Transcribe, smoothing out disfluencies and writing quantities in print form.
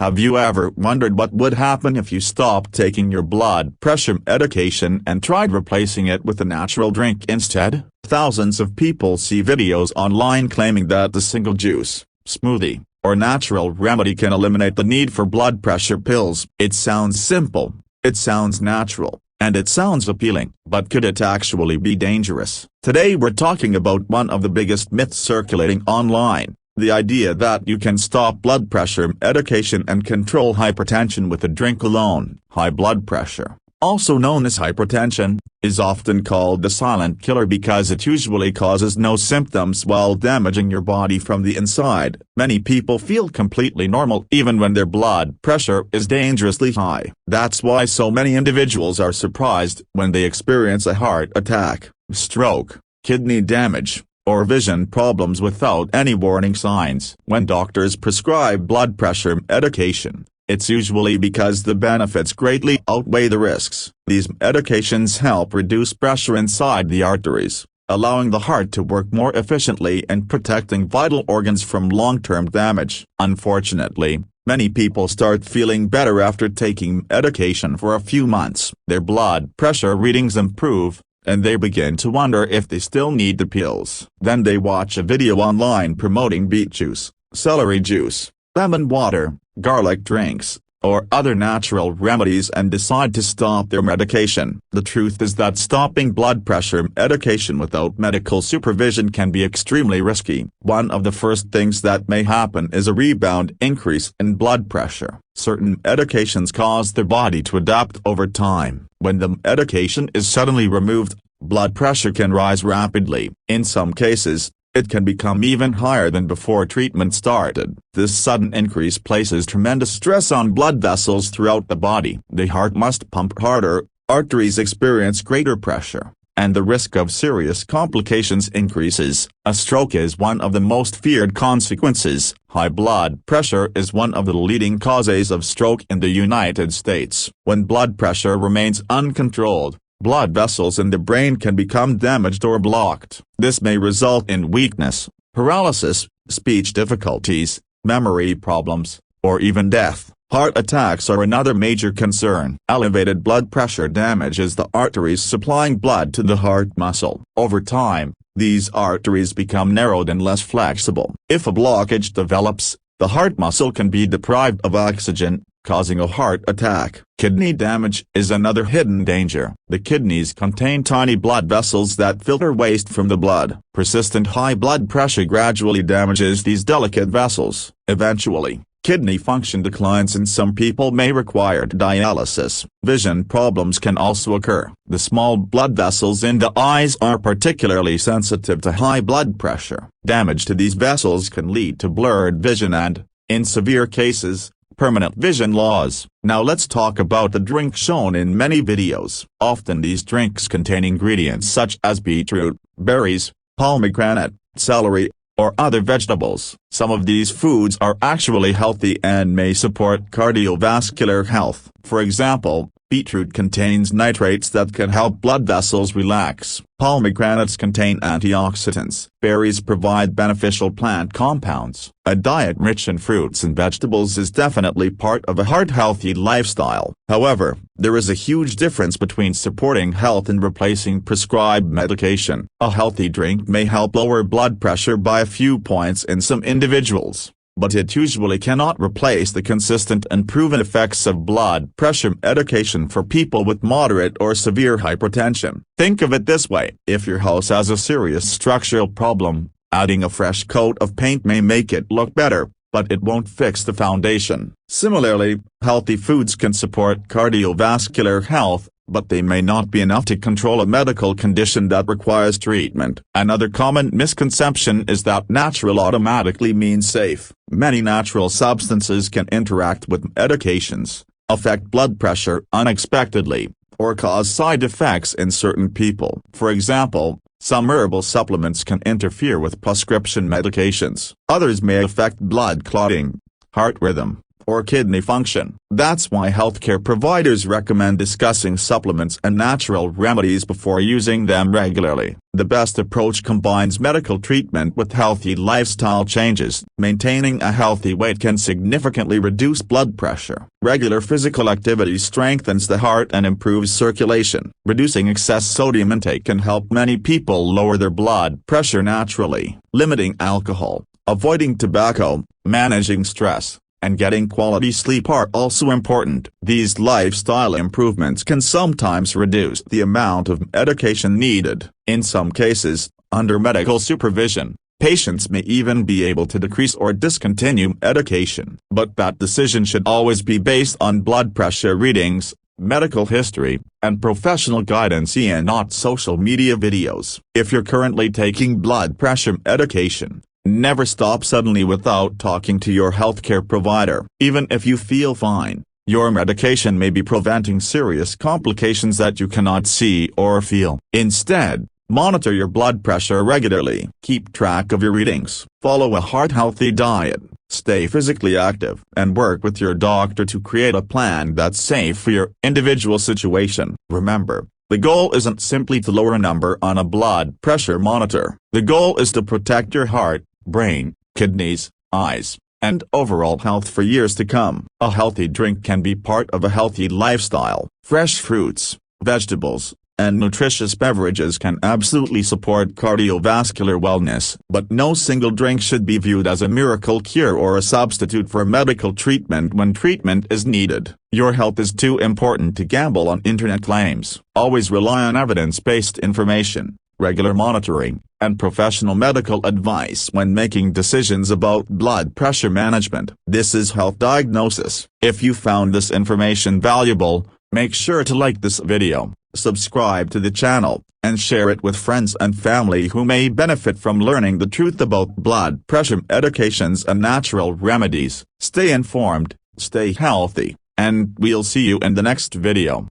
Have you ever wondered what would happen if you stopped taking your blood pressure medication and tried replacing it with a natural drink instead? Thousands of people see videos online claiming that a single juice, smoothie, or natural remedy can eliminate the need for blood pressure pills. It sounds simple, it sounds natural, and it sounds appealing. But could it actually be dangerous? Today we're talking about one of the biggest myths circulating online. The idea that you can stop blood pressure medication and control hypertension with a drink alone. High blood pressure, also known as hypertension, is often called the silent killer because it usually causes no symptoms while damaging your body from the inside. Many people feel completely normal even when their blood pressure is dangerously high. That's why so many individuals are surprised when they experience a heart attack, stroke, kidney damage, or vision problems without any warning signs. When doctors prescribe blood pressure medication, it's usually because the benefits greatly outweigh the risks. These medications help reduce pressure inside the arteries, allowing the heart to work more efficiently and protecting vital organs from long-term damage. Unfortunately, many people start feeling better after taking medication for a few months. Their blood pressure readings improve, and they begin to wonder if they still need the pills. Then they watch a video online promoting beet juice, celery juice, lemon water, garlic drinks, or other natural remedies and decide to stop their medication. The truth is that stopping blood pressure medication without medical supervision can be extremely risky. One of the first things that may happen is a rebound increase in blood pressure. Certain medications cause the body to adapt over time. When the medication is suddenly removed, blood pressure can rise rapidly. In some cases, it can become even higher than before treatment started. This sudden increase places tremendous stress on blood vessels throughout the body. The heart must pump harder, arteries experience greater pressure, and the risk of serious complications increases. A stroke is one of the most feared consequences. High blood pressure is one of the leading causes of stroke in the United States. When blood pressure remains uncontrolled, blood vessels in the brain can become damaged or blocked. This may result in weakness, paralysis, speech difficulties, memory problems, or even death. Heart attacks are another major concern. Elevated blood pressure damages the arteries supplying blood to the heart muscle. Over time, these arteries become narrowed and less flexible. If a blockage develops, the heart muscle can be deprived of oxygen, causing a heart attack. Kidney damage is another hidden danger. The kidneys contain tiny blood vessels that filter waste from the blood. Persistent high blood pressure gradually damages these delicate vessels. Eventually, kidney function declines and some people may require dialysis. Vision problems can also occur. The small blood vessels in the eyes are particularly sensitive to high blood pressure. Damage to these vessels can lead to blurred vision and, in severe cases, permanent vision loss. Now let's talk about the drink shown in many videos. Often these drinks contain ingredients such as beetroot, berries, pomegranate, celery, or other vegetables. Some of these foods are actually healthy and may support cardiovascular health. For example, beetroot contains nitrates that can help blood vessels relax. Pomegranates contain antioxidants. Berries provide beneficial plant compounds. A diet rich in fruits and vegetables is definitely part of a heart-healthy lifestyle. However, there is a huge difference between supporting health and replacing prescribed medication. A healthy drink may help lower blood pressure by a few points in some individuals, but it usually cannot replace the consistent and proven effects of blood pressure medication for people with moderate or severe hypertension. Think of it this way: if your house has a serious structural problem, adding a fresh coat of paint may make it look better, but it won't fix the foundation. Similarly, healthy foods can support cardiovascular health, but they may not be enough to control a medical condition that requires treatment. Another common misconception is that natural automatically means safe. Many natural substances can interact with medications, affect blood pressure unexpectedly, or cause side effects in certain people. For example, some herbal supplements can interfere with prescription medications. Others may affect blood clotting, heart rhythm, or kidney function. That's why healthcare providers recommend discussing supplements and natural remedies before using them regularly. The best approach combines medical treatment with healthy lifestyle changes. Maintaining a healthy weight can significantly reduce blood pressure. Regular physical activity strengthens the heart and improves circulation. Reducing excess sodium intake can help many people lower their blood pressure naturally. Limiting alcohol, avoiding tobacco, managing stress, and getting quality sleep are also important. These lifestyle improvements can sometimes reduce the amount of medication needed. In some cases, under medical supervision, patients may even be able to decrease or discontinue medication. But that decision should always be based on blood pressure readings, medical history, and professional guidance and not social media videos. If you're currently taking blood pressure medication, never stop suddenly without talking to your healthcare provider. Even if you feel fine, your medication may be preventing serious complications that you cannot see or feel. Instead, monitor your blood pressure regularly. Keep track of your readings. Follow a heart-healthy diet. Stay physically active and work with your doctor to create a plan that's safe for your individual situation. Remember, the goal isn't simply to lower a number on a blood pressure monitor. The goal is to protect your heart, brain, kidneys, eyes, and overall health for years to come. A healthy drink can be part of a healthy lifestyle. Fresh fruits, vegetables, and nutritious beverages can absolutely support cardiovascular wellness. But no single drink should be viewed as a miracle cure or a substitute for medical treatment when treatment is needed. Your health is too important to gamble on internet claims. Always rely on evidence-based information, regular monitoring, and professional medical advice when making decisions about blood pressure management. This is Health Diagnosis. If you found this information valuable, make sure to like this video, subscribe to the channel, and share it with friends and family who may benefit from learning the truth about blood pressure medications and natural remedies. Stay informed, stay healthy, and we'll see you in the next video.